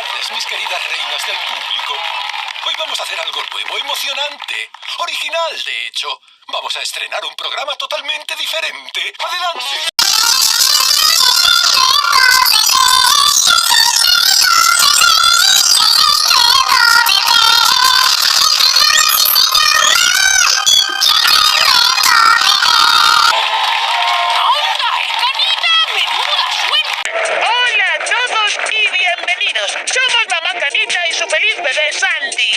tardes, mis queridas reinas del público. Hoy vamos a hacer algo nuevo, emocionante, original, de hecho. Vamos a estrenar un programa totalmente diferente. ¡Adelante! Somos Mamá Canita y su feliz bebé Sandy.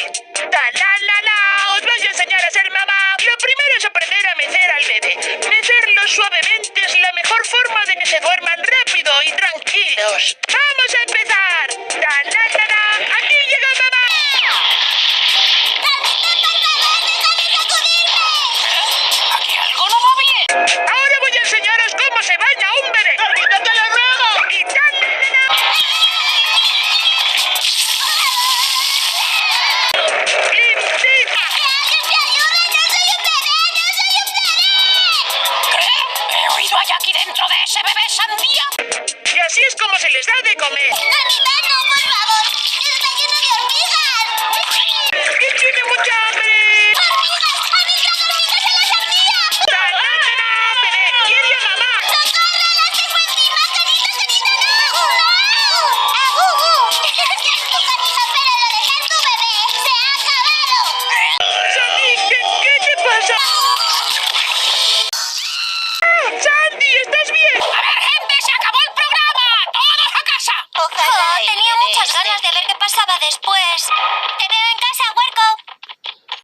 Os voy a enseñar a ser mamá. Lo primero es aprender a mecer al bebé. Mecerlo suavemente es la mejor forma de que se duerman rápido y tranquilos. ¡Vamos a empezar! ¡Aquí llega mamá! Aquí algo no va bien. Ahora voy a enseñaros cómo se baña un bebé. ¡Carlita, te lo ruego! ¡Y ¿Hay aquí dentro de ese bebé sandía? Y así es como se les da de comer. ¡Capitán, no, por favor! ¡Está lleno de hormigas! ¡Que tiene mucha hambre! ¡Hormigas! ¡Han entrado hormigas en la sandía! ¡Bebé! ¡Quiere a mamá! ¡Socorro! ¡Las tengo encima! ¡Canita, canita, no! ¡No! ¡Agugu! ¡Tu canita, pero lo dejé en tu bebé! ¡Se ha acabado! ¡Sandy! ¿Qué te pasa? ¡Sandy! ¿Estás bien? A ver, gente, se acabó el programa. ¡Todos a casa! Ojalá. Tenía muchas ganas de ver qué pasaba después.